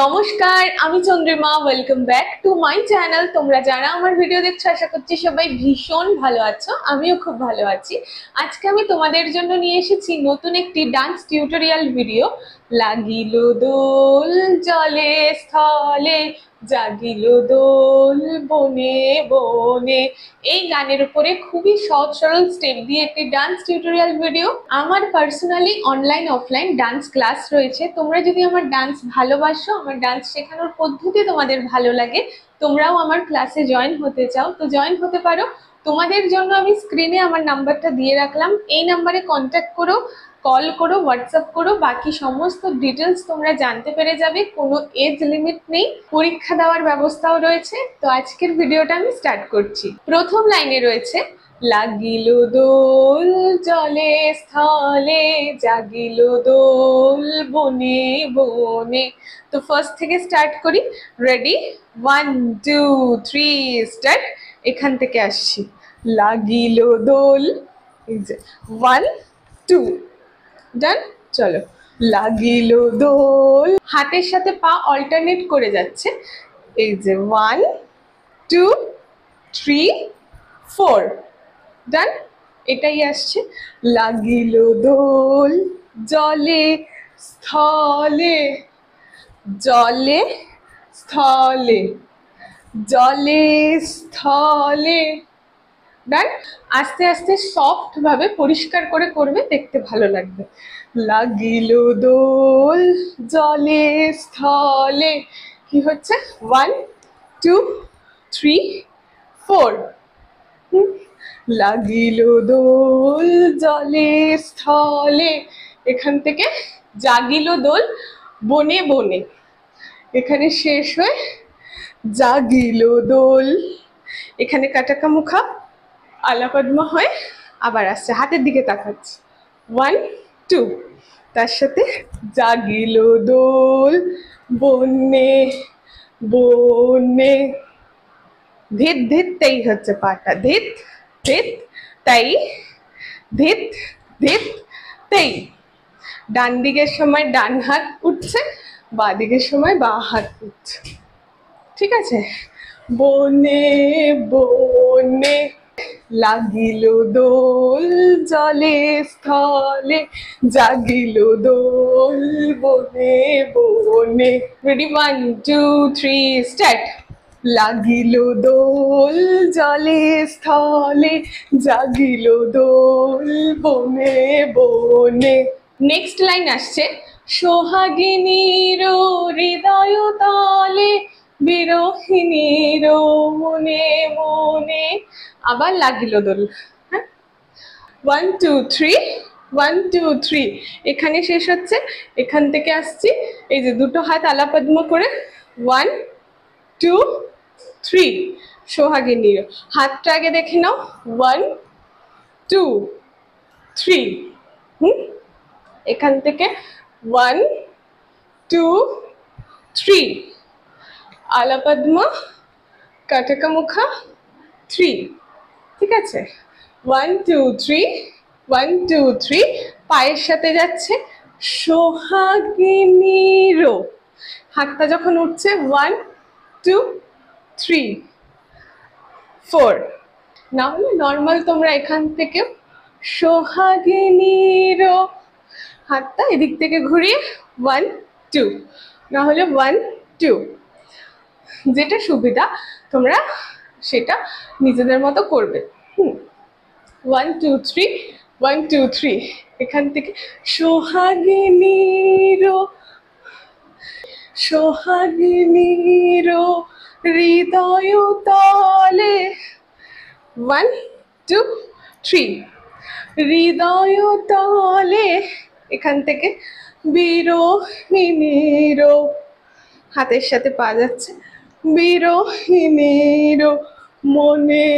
নমস্কার, আমি Chandrima. Welcome back to my channel. তোমরা যারা আমার ভিডিও দেখছো আশা করছি সবাই ভীষণ ভালো আছো, আমিও খুব ভালো আছি। আজকে আমি তোমাদের জন্য নিয়ে এসেছি নতুন একটি ডান্স টিউটোরিয়াল ভিডিও। লাগিল দোল জলে স্থলে, জাগিল দোল বনে বনে। এই গানের উপরে খুবই সহজ সরল স্টেপ দিয়ে একটি ডান্স টিউটোরিয়াল ভিডিও। আমার personally online offline dance class রয়েছে। তোমরা যদি আমার ডান্স ভালোবাসো, আমার ডান্স শেখানোর পদ্ধতি তোমাদের ভালো লাগে, তোমরাও আমার ক্লাসে জয়েন হতে চাও, তো জয়েন হতে পারো। তোমাদের জন্য আমি স্ক্রিনে আমার নাম্বারটা দিয়ে রাখলাম, এই নাম্বারে কন্ট্যাক্ট করো, কল করো, হোয়াটসঅ্যাপ করো, বাকি সমস্ত ডিটেলস তোমরা জানতে পেরে যাবে। কোনো এজ লিমিট নেই, পরীক্ষা দেওয়ার ব্যবস্থাও রয়েছে। তো আজকের ভিডিওটা আমি স্টার্ট করছি। প্রথম লাইনে রয়েছে লাগিল দোল জলে স্থলে, জাগিল দোল বনে বনে। তো ফার্স্ট থেকে স্টার্ট করি। Ready, 1 2 3 start. এখান থেকে আসছি, লাগিল দোল, এই যে 1 2 ডান। চলো, লাগিল দোল, হাতের সাথে পা অল্টারনেট করে যাচ্ছে। এই যে 1 2 3 4 ডান। এটাই আসছে, লাগিল দোল জলে স্থলে, জলে স্থলে, জলে স্থলে ডান। আস্তে আস্তে সফট ভাবে পরিষ্কার করে করবে, দেখতে ভালো লাগবে। লাগিল দোল জলে স্থলে, কি হচ্ছে 1 2 3 4। লাগিল দোল জলে স্থলে, এখান থেকে জাগিল দোল বনে বনে, এখানে শেষ হয়ে জাগিল দোল, এখানে কাটাকা মুখা আলাপদ্মা হয়ে আবার আসছে, হাতের দিকে তাকাচ্ছে 1 2, তার সাথে জাগিল দোল বনে বনে। ধিত ধিত তেই হচ্ছে পাটা, ধিত ধিত তাই, ধিত ধিত তেই। ডান দিকের সময় ডান হাত উঠছে, বাঁ দিকের সময় বাঁ হাত উঠছে, ঠিক আছে। বনে বনে, লাগিল দোল জলে স্থলে, জাগিল দোল বনে বনে। Ready, 1 2 3 start. লাগিল দোল জলে স্থলে, জাগিল দোল বনে বনে। নেক্সট লাইন আসছে, সোহাগিনীর হৃদয় তলে, বিরহিণীর মনে মনে। আবার লাগিল দোল, হ্যাঁ 1 2 3 1 2 3, এখানে শেষ হচ্ছে। এখান থেকে আসছি, এই যে দুটো হাত আলাপদ্ম করে 1 2 3। সোহাগিনীর হাতটা আগে দেখে নাও, 1 2 3। এখান থেকে 1 2 3, আলাপদ্মা কাটাকা মুখা 3, ঠিক আছে। 1 2 3 1 2 3, পায়ের সাথে যাচ্ছে সোহাগিনীরও, হাতটা যখন উঠছে 1 2 3 4। না হলে নর্মাল তোমরা এখান থেকে সোহাগিনীরও, হাতটা এদিক থেকে ঘুরিয়ে 1 2, না হলে 1 2, যেটা সুবিধা তোমরা সেটা নিজেদের মতো করবে। 1 2 3 1 2 3, এখান থেকে সোহাগিনীরও, সোহাগিনীরও হৃদয় তলে, 1 2 3, হৃদয় তলে। এখান থেকে বিরহিণীরও, হাতের সাথে পা যাচ্ছে, বিরহিণীরও মনে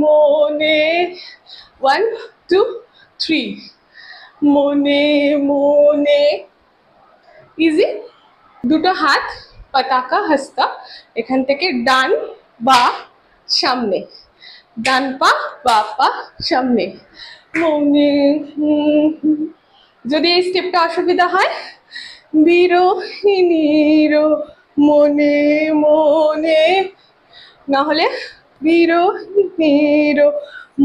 মনে, 1 2 3, মনে মনে। ইজি। দুটো হাত পতাকা হস্তা, এখান থেকে ডান বা সামনে, ডান পা বা পা সামনে, মনে। যদি এই স্টেপটা অসুবিধা হয়, বিরহিণীরও মনে মনে, না হলে বিরোহিনীর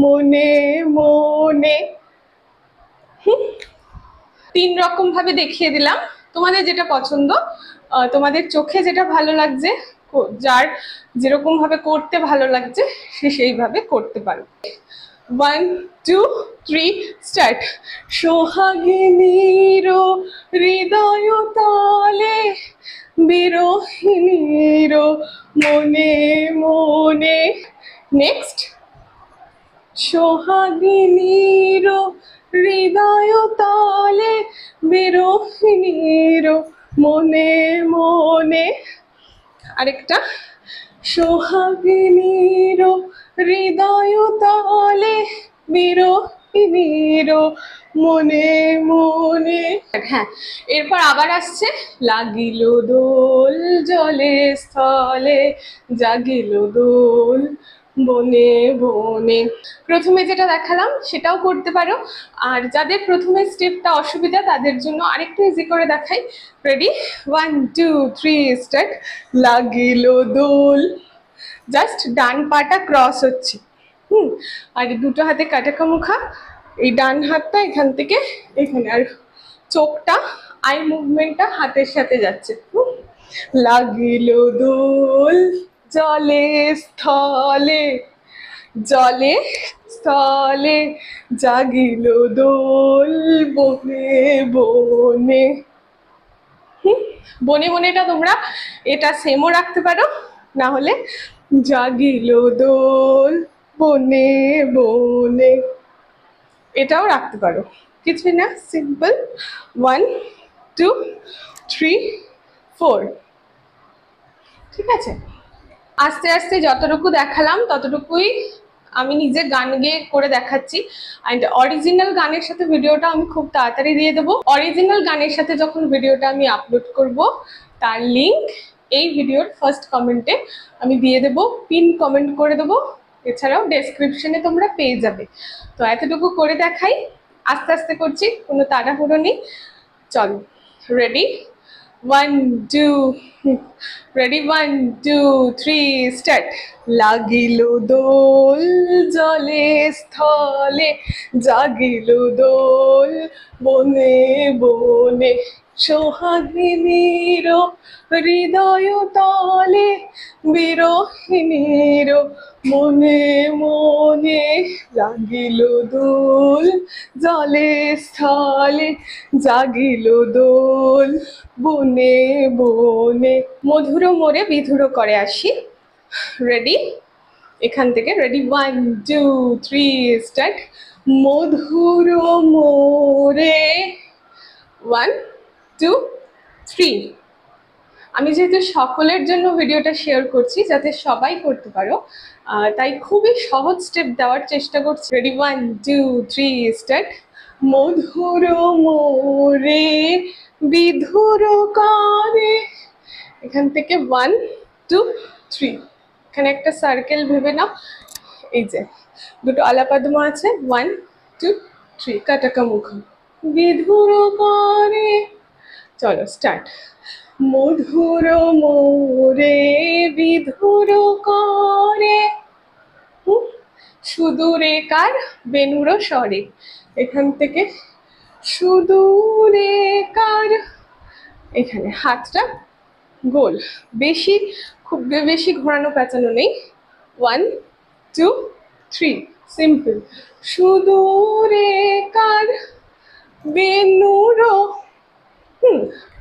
মনে মনে। তিন রকম ভাবে দেখিয়ে দিলাম, তোমাদের যেটা পছন্দ, তোমাদের চোখে যেটা ভালো লাগছে, যার যেরকম ভাবে করতে ভালো লাগছে সে সেইভাবে করতে পারো। 1 2 3 স্টার্ট। সোহাগিনীর হৃদয় তালে বিরোহিনীর মনে মনে। নেক্সট। সোহাগিনীর হৃদয় তালে বিরোহিনীর মনে মনে। আরেকটা। সোহাগিনীর হৃদয় তালে বিরোহিনীর মনে মনে। হ্যাঁ, এরপর আবার আসছে লাগিল দোল জলে স্থলে জাগিল দোল বনে বনে। প্রথমে যেটা দেখালাম সেটাও করতে পারো, আর যাদের প্রথমে স্টেপটা অসুবিধা তাদের জন্য আরেকটু ইজি করে দেখাই। রেডি? 1 2 3 স্টার্ট। লাগিল দোল, জাস্ট ডান পাটা ক্রস হচ্ছে, আর দুটো হাতে কাটাকা মুখা, এই ডান হাতটা এখান থেকে এখানে, আর চোখটা আই মুভমেন্টটা হাতের সাথে যাচ্ছে। লাগিল দোল জলে স্থলে জলে স্থলে জাগিল দোল বনে বনে। বনে বনেটা তোমরা এটা সেমও রাখতে পারো, না হলে জাগিল দোল বনে বনে এটাও রাখতে পারো, কিছুই না, সিম্পল। 1 2 3 4। ঠিক আছে, আস্তে আস্তে যতটুকু দেখালাম ততটুকুই আমি নিজে গান গেয়ে করে দেখাচ্ছি। অ্যান্ড অরিজিনাল গানের সাথে ভিডিওটা আমি খুব তাড়াতাড়ি দিয়ে দেবো। অরিজিনাল গানের সাথে যখন ভিডিওটা আমি আপলোড করব তার লিঙ্ক এই ভিডিওর ফার্স্ট কমেন্টে আমি দিয়ে দেবো, পিন কমেন্ট করে দেবো, এছাড়াও ডেসক্রিপশনে তোমরা পেয়ে যাবে। তো এতটুকু করে দেখাই, আস্তে আস্তে করছি, কোনো তাড়াহুড়ো নেই। চলো, রেডি? 1 2 রেডি? 1 2 3 স্টার্ট। লাগিল দোল জলে স্থলে জাগিল দোল বনে বনে। সোহাগিনীর হৃদয় তলে বিরোহিনীর মনে মনে। লাগিল দোল জলে স্থলে জাগিল দোল বনে বনে। মধুর মোরে বিধুর করে আসি। রেডি? এখান থেকে রেডি? 1 2 3 স্টার্ট। মধুর মোরে 1 2 3। আমি যেহেতু সকলের জন্য ভিডিওটা শেয়ার করছি যাতে সবাই করতে পারো, তাই খুবই সহজ স্টেপ দেওয়ার চেষ্টা করছি। রেডি? 1 2 3 স্টার্ট। মধুর মোরে বিধুর করে, এখান থেকে 1 2 3, এখানে একটা সার্কেল ভেবে নাও, এই যে দুটো আলাপাদমা আছে, 1 2 3, কাটাকা মুখ বিধুর করে। চলো স্টার্ট। মধুর মোরে বিধুর করে, সুদূরে কার বেনুর স্বরে, এখান থেকে সুদূরে কার, এখানে হাতটা গোল, বেশি খুব বেশি ঘোরানো পেঁচানো নেই। 1 2 3 সিম্পল। সুদূরে কার বেনুর,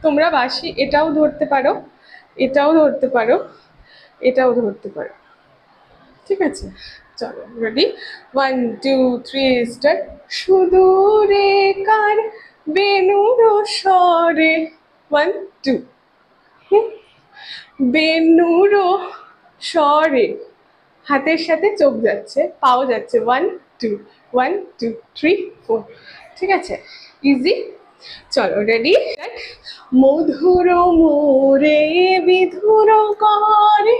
তোমরা বাঁশি এটাও ধরতে পারো, এটাও ধরতে পারো, এটাও ধরতে পারো। ঠিক আছে, চলো রেডি? 1 2 3 স্টার্ট। সুদূরে কার বেনুর স্বরে, 1 2, বেনুর স্বরে, হাতের সাথে চোখ যাচ্ছে, পাও যাচ্ছে, 1 2 1 2 3 4। ঠিক আছে, ইজি। চলো রেডি? মধুর মোরে বিধুর করে,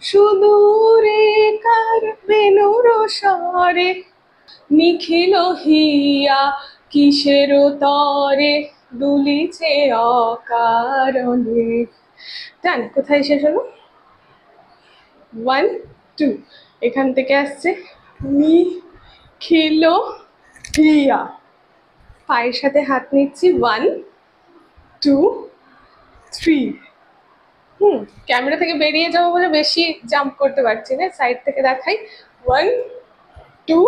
সুদূরে কার বেনুর স্বরে, নিখিল হিয়া কিসের তরে দুলিছে অকারণে। ডান। কোথায় শেষ হলো? 1 2। এখান থেকে আসছে নিখিলোহিয়া। পায়ের সাথে হাত নিচ্ছি, 1 2 3। ক্যামেরা থেকে বেরিয়ে যাবো বলে বেশি জাম্প করতে পারছি না, সাইড থেকে দেখাই। 1 2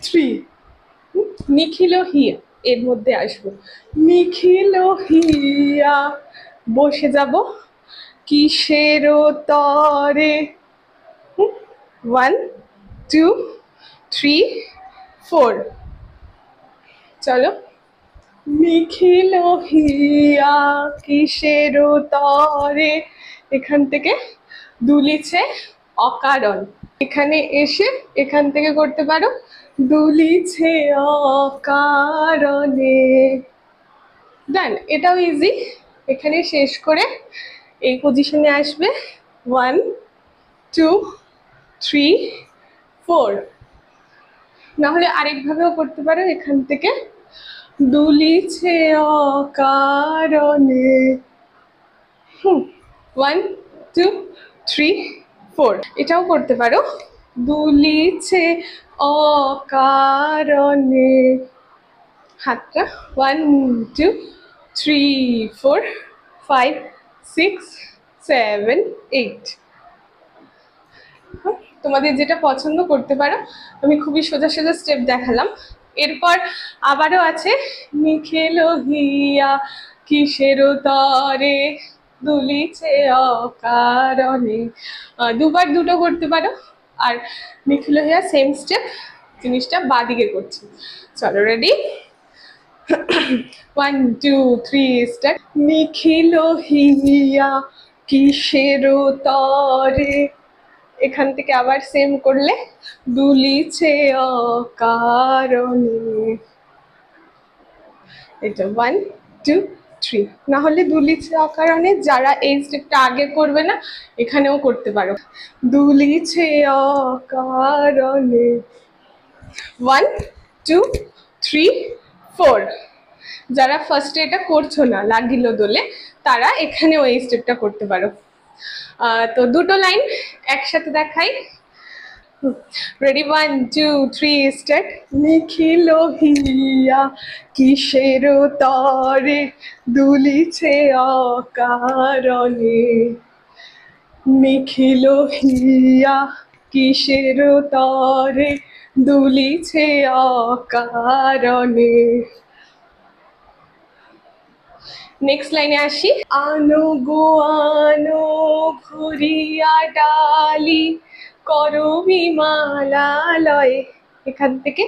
3। নিখিলোহিয়া, এর মধ্যে আসবো। নিখিলোহিয়া, বসে যাব কিসের তরে। 1 2 3 4। চলো। নিখিলোহিয়া কিসের তরে, এখান থেকে দুলিছে অকারণ। এখানে এসে এখান থেকে করতে পারো দুলিছে অকারণে। ডান। এটাও ইজি। এখানে শেষ করে এই পজিশনে আসবে 1 2 3 4। না হলে আরেকভাবেও করতে পারো, এখান থেকে দুলিছে অকারণে। 1 2 3 4। এটাও করতে পারো, দুলিছে অকারণে। হাতটা 1 2 3 4 5 6 7 8। তোমাদের যেটা পছন্দ করতে পারো। আমি খুবই সোজা সোজা স্টেপ দেখালাম। এরপর আবারও আছে নিখিলোহিয়া কিসের তরে, দুলিছে অকারণে। দুবার দুটো করতে পারো। আর নিখিলোহিয়া সেম স্টেপ, জিনিসটা বাদিকে করছি। চলো, রেডি? 1 2 3 স্টার্ট। নিখিলোহিয়া কিসের তরে, এখান থেকে আবার সেম করলে দুলিছে অকারণে। এটা 1 2 3। না হলে দুলিছে অকারণে যারা এই স্টেপটা আগে করবে না, এখানেও করতে পারো। দুলিছে অকারণে। 1 2 3 4। যারা ফার্স্টে এটা করছো না, লাগিল দোলে, তারা এখানেও এই স্টেপটা করতে পারো। তো দুটো লাইন একসাথে দেখাই। রেডি? 1 2 3 স্টার্ট। নিখিলোহিয়া কিসের তরে, দুলিছে অকারণে। নিখিলোহিয়া কিসের তরে, দুলিছে অকারণে। নেক্সট লাইনে আসি। আনো গো আনো ভরিয়া ডালি, করবি মালালয়ে। এখান থেকে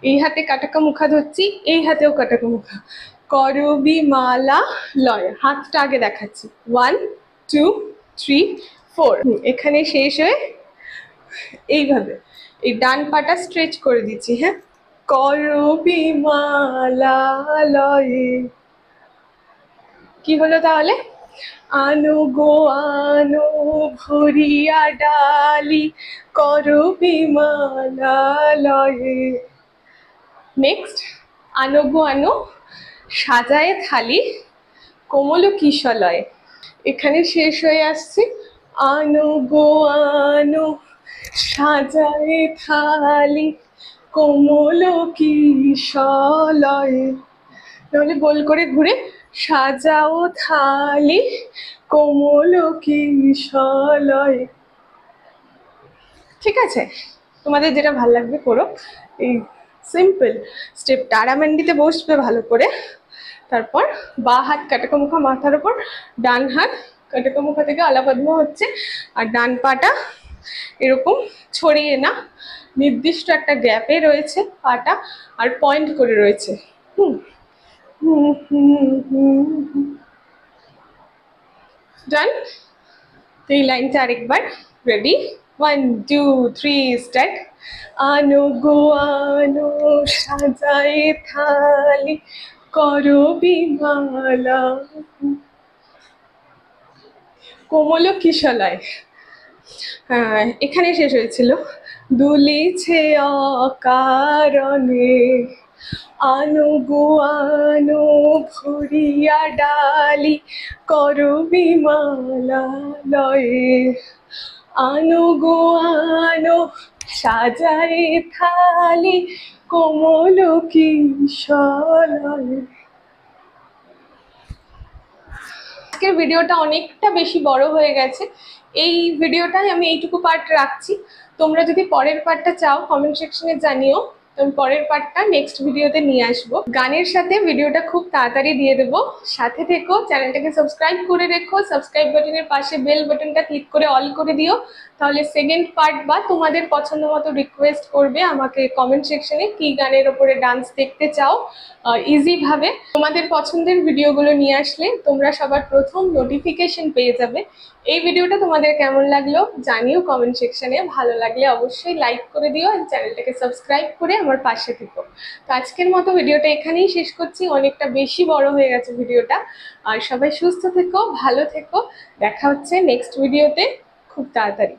এই হাতে কাটাকা মুখা ধরছি, এই হাতেও কাটাকা মুখা। করবি মালা লয়, হাতটা আগে দেখাচ্ছি। 1 2 3 4। এখানে শেষ হয়ে এইভাবে এই ডান পাটা স্ট্রেচ করে দিচ্ছি। হ্যাঁ, করবি মালালয়ে। কি হলো তাহলে? আনো গো আনো ভরিয়া ডালি, করবি মালালয়ে। নেক্সট, আনো গো আনো সাজায় থালি, কোমল কিশলয়ে। এখানে শেষ হয়ে আসছে আনো গো আনো সাজায় থালি, কোমল কিশলয়ে। তাহলে গোল করে ঘুরে সাজাও থালি, কোমল কিশলয়ে। ঠিক আছে, তোমাদের যেটা ভালো লাগবে করো। এই সিম্পল স্টেপটা আরামান্ডিতে বসবে ভালো করে। তারপর বা হাত কাটাকা মুখা মাথার ওপর, ডান হাত কাটাকা মুখা থেকে আলাপদ্ম হচ্ছে, আর ডান পাটা এরকম ছড়িয়ে না, নির্দিষ্ট একটা গ্যাপে রয়েছে পাটা, আর পয়েন্ট করে রয়েছে। ডান। তো এই লাইনটা আরেকবার। রেডি? 1 2 3 স্টার্ট। আনো গো আনো সাজায় থালি, করবি মালা, কোমল কিশলয়। এখানে শেষ হয়েছিল দুলিছে অকারণে। আনো গো আনো ভরিয়া ডালি করবি মালা লয়ে, আনো গো আনো সাজায়ে থালি কোমল কিশলয়ে। আজকের ভিডিওটা অনেকটা বেশি বড় হয়ে গেছে, এই ভিডিওটাই আমি এইটুকু পার্ট রাখছি। তোমরা যদি পরের পার্টটা চাও কমেন্ট সেকশনে জানিও, তো আমি পরের পার্টটা নেক্সট ভিডিওতে নিয়ে আসবো। গানের সাথে ভিডিওটা খুব তাড়াতাড়ি দিয়ে দেবো, সাথে থেকো, চ্যানেলটাকে সাবস্ক্রাইব করে রেখো, সাবস্ক্রাইব বাটনের পাশে বেল বাটনটা ক্লিক করে অল করে দিও, তাহলে সেকেন্ড পার্ট বা তোমাদের পছন্দ মতো রিকোয়েস্ট করবে আমাকে কমেন্ট সেকশনে কি গানের ওপরে ডান্স দেখতে চাও। ইজি ভাবে তোমাদের পছন্দের ভিডিওগুলো নিয়ে আসলে তোমরা সবার প্রথম নোটিফিকেশন পেয়ে যাবে। এই ভিডিওটা তোমাদের কেমন লাগলো জানিও কমেন্ট সেকশনে, ভালো লাগলে অবশ্যই লাইক করে দিও আর চ্যানেলটাকে সাবস্ক্রাইব করে আমার পাশে থেকো। তো আজকের মতো ভিডিওটা এখানেই শেষ করছি, অনেকটা বেশি বড় হয়ে গেছে ভিডিওটা। আর সবাই সুস্থ থেকো, ভালো থেকো, দেখা হচ্ছে নেক্সট ভিডিওতে খুব তাড়াতাড়ি।